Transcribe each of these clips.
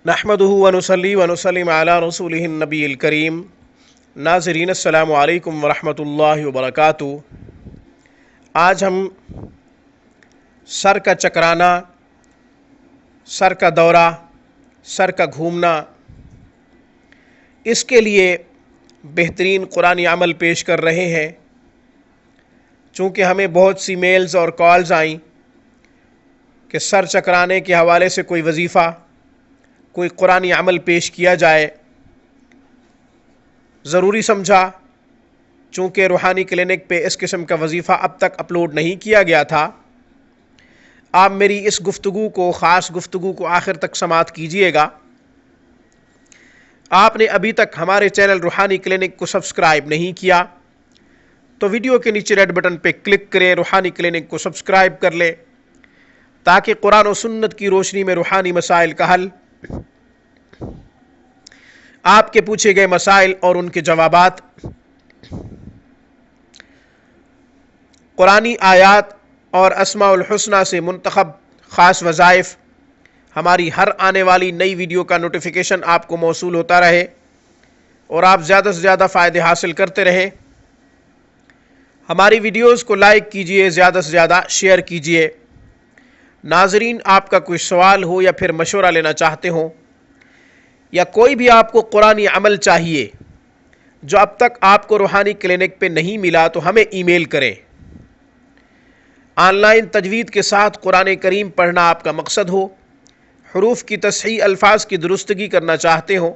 نحمدہ ونصلی ونسلم علی رسولہ النبی الکریم۔ ناظرین السلام علیکم ورحمۃ اللہ وبرکاتہ۔ آج ہم سر کا چکرانا، سر کا دورہ، سر کا گھومنا، اس کے لیے بہترین قرآنی عمل پیش کر رہے ہیں۔ چونکہ ہمیں بہت سی میلز اور کالز آئیں کہ سر چکرانے کے حوالے سے کوئی وظیفہ، کوئی قرآنی عمل پیش کیا جائے، ضروری سمجھا۔ چونکہ روحانی کلینک پہ اس قسم کا وظیفہ اب تک اپلوڈ نہیں کیا گیا تھا، آپ میری اس گفتگو کو، خاص گفتگو کو آخر تک سماعت کیجئے گا۔ آپ نے ابھی تک ہمارے چینل روحانی کلینک کو سبسکرائب نہیں کیا تو ویڈیو کے نیچے ریڈ بٹن پہ کلک کریں، روحانی کلینک کو سبسکرائب کر لیں، تاکہ قرآن و سنت کی روشنی میں روحانی مسائل کا حل، آپ کے پوچھے گئے مسائل اور ان کے جوابات، قرآنی آیات اور اسماء الحسنہ سے منتخب خاص وظائف، ہماری ہر آنے والی نئی ویڈیو کا نوٹیفیکیشن آپ کو موصول ہوتا رہے اور آپ زیادہ سے زیادہ فائدے حاصل کرتے رہیں۔ ہماری ویڈیوز کو لائک کیجئے، زیادہ سے زیادہ شیئر کیجئے۔ ناظرین، آپ کا کوئی سوال ہو یا پھر مشورہ لینا چاہتے ہوں، یا کوئی بھی آپ کو قرآنی عمل چاہیے جو اب تک آپ کو روحانی کلینک پہ نہیں ملا، تو ہمیں ای میل کریں۔ آن لائن تجوید کے ساتھ قرآن کریم پڑھنا آپ کا مقصد ہو، حروف کی تصحیح، الفاظ کی درستگی کرنا چاہتے ہوں،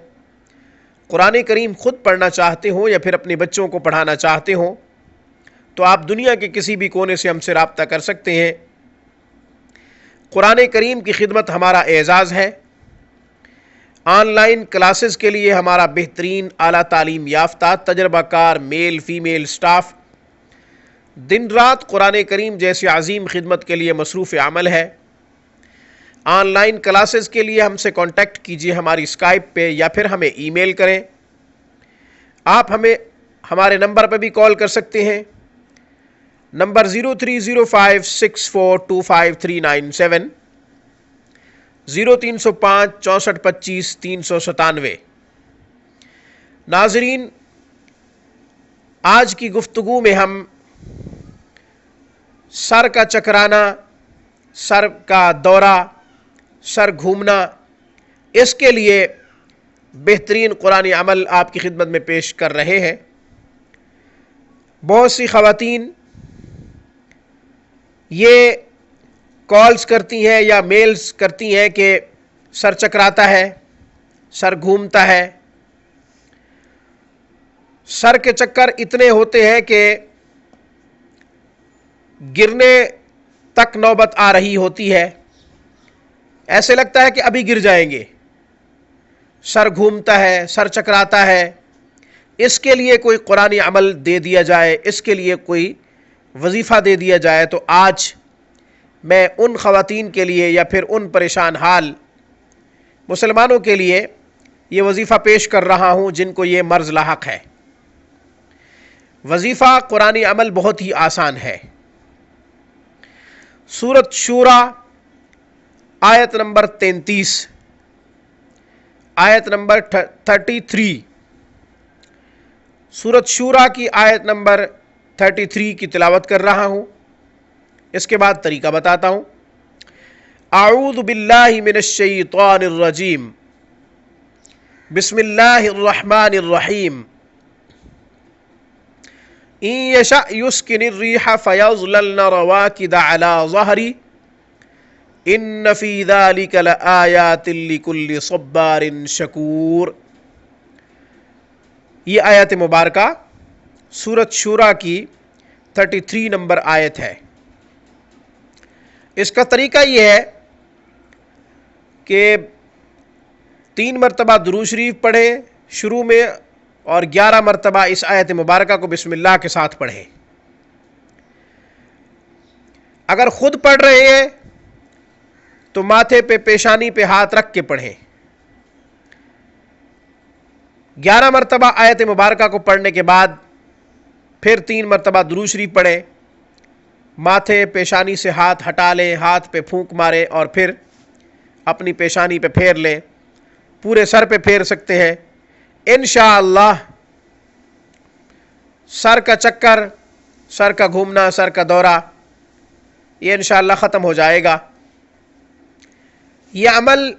قرآن کریم خود پڑھنا چاہتے ہوں یا پھر اپنے بچوں کو پڑھانا چاہتے ہوں، تو آپ دنیا کے کسی بھی کونے سے ہم سے رابطہ کر سکتے ہیں۔ قرآن کریم کی خدمت ہمارا اعزاز ہے۔ آن لائن کلاسز کے لیے ہمارا بہترین اعلیٰ تعلیم یافتہ تجربہ کار میل فیمیل سٹاف دن رات قرآن کریم جیسی عظیم خدمت کے لیے مصروف عمل ہے۔ آن لائن کلاسز کے لیے ہم سے کانٹیکٹ کیجیے ہماری اسکائپ پہ یا پھر ہمیں ای میل کریں۔ آپ ہمیں ہمارے نمبر پہ بھی کال کر سکتے ہیں، نمبر 0305642537، 0305 6425 397۔ ناظرین، آج کی گفتگو میں ہم سر کا چکرانا، سر کا دورہ، سر گھومنا، اس کے لیے بہترین قرآنی عمل آپ کی خدمت میں پیش کر رہے ہیں۔ بہت سی خواتین یہ کالز کرتی ہیں یا میلز کرتی ہیں کہ سر چکراتا ہے، سر گھومتا ہے۔ سر کے چکر اتنے ہوتے ہیں کہ گرنے تک نوبت آ رہی ہوتی ہے، ایسے لگتا ہے کہ ابھی گر جائیں گے۔ سر گھومتا ہے، سر چکراتا ہے، اس کے لیے کوئی قرآنی عمل دے دیا جائے، اس کے لیے کوئی وظیفہ دے دیا جائے، تو آج میں ان خواتین کے لیے یا پھر ان پریشان حال مسلمانوں کے لیے یہ وظیفہ پیش کر رہا ہوں جن کو یہ مرض لاحق ہے۔ وظیفہ قرآنی عمل بہت ہی آسان ہے۔ سورۃ شورى آیت نمبر 33، آیت نمبر 33، سورۃ شورى کی آیت نمبر 33 کی تلاوت کر رہا ہوں۔ اس کے بعد طریقہ بتاتا ہوں۔ اعوذ باللہ من الشیطان الرجیم، بسم اللہ الرحمن الرحیم۔ ان یشأ یسکن الریح فیظللن رواکد علی ظہرہ ان فی ذلک لآیات لکل صبار شکور۔ یہ آیت مبارکہ سورۃ شورى کی 33 نمبر آیت ہے۔ اس کا طریقہ یہ ہے کہ 3 مرتبہ درود شریف پڑھیں شروع میں، اور 11 مرتبہ اس آیت مبارکہ کو بسم اللہ کے ساتھ پڑھیں۔ اگر خود پڑھ رہے ہیں تو ماتھے پہ، پیشانی پہ ہاتھ رکھ کے پڑھیں۔ 11 مرتبہ آیت مبارکہ کو پڑھنے کے بعد پھر 3 مرتبہ درود شریف پڑھیں، ماتھے پیشانی سے ہاتھ ہٹا لیں، ہاتھ پہ پھونک ماریں اور پھر اپنی پیشانی پہ پھیر لیں، پورے سر پہ پھیر سکتے ہیں انشاءاللہ. سر کا چکر، سر کا گھومنا، سر کا دورہ، یہ انشاءاللہ ختم ہو جائے گا. یہ عمل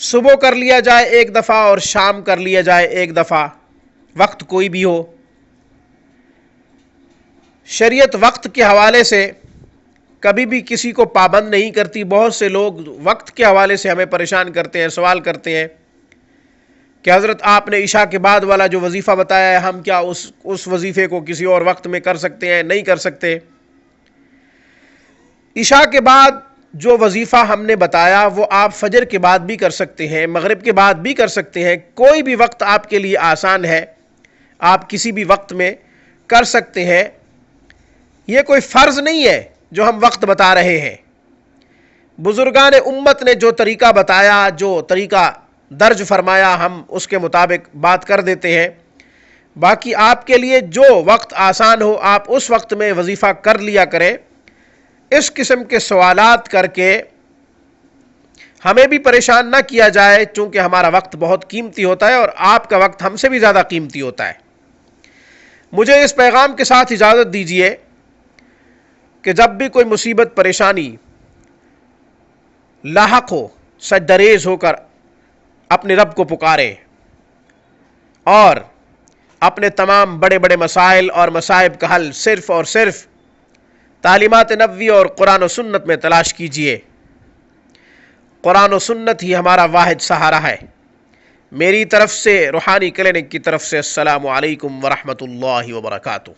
صبح کر لیا جائے ایک دفعہ اور شام کر لیا جائے ایک دفعہ، وقت کوئی بھی ہو. شریعت وقت کے حوالے سے کبھی بھی کسی کو پابند نہیں کرتی. بہت سے لوگ وقت کے حوالے سے ہمیں پریشان کرتے ہیں، سوال کرتے ہیں کہ حضرت آپ نے عشاء کے بعد والا جو وظیفہ بتایا ہے، ہم کیا اس وظیفے کو کسی اور وقت میں کر سکتے ہیں؟ نہیں کر سکتے. عشاء کے بعد جو وظیفہ ہم نے بتایا وہ آپ فجر کے بعد بھی کر سکتے ہیں، مغرب کے بعد بھی کر سکتے ہیں. کوئی بھی وقت آپ کے لیے آسان ہے، آپ کسی بھی وقت میں کر سکتے ہیں. یہ کوئی فرض نہیں ہے جو ہم وقت بتا رہے ہیں. بزرگان امت نے جو طریقہ بتایا، جو طریقہ درج فرمایا، ہم اس کے مطابق بات کر دیتے ہیں. باقی آپ کے لیے جو وقت آسان ہو آپ اس وقت میں وظیفہ کر لیا کریں. اس قسم کے سوالات کر کے ہمیں بھی پریشان نہ کیا جائے، چونکہ ہمارا وقت بہت قیمتی ہوتا ہے اور آپ کا وقت ہم سے بھی زیادہ قیمتی ہوتا ہے. مجھے اس پیغام کے ساتھ اجازت دیجیے کہ جب بھی کوئی مصیبت پریشانی لاحق ہو، سجدریز ہو کر اپنے رب کو پکارے اور اپنے تمام بڑے بڑے مسائل اور مصائب کا حل صرف اور صرف تعلیمات نبوی اور قرآن و سنت میں تلاش کیجئے. قرآن و سنت ہی ہمارا واحد سہارا ہے. میری طرف سے، روحانی کلینک کی طرف سے، السلام علیکم ورحمۃ اللہ وبرکاتہ.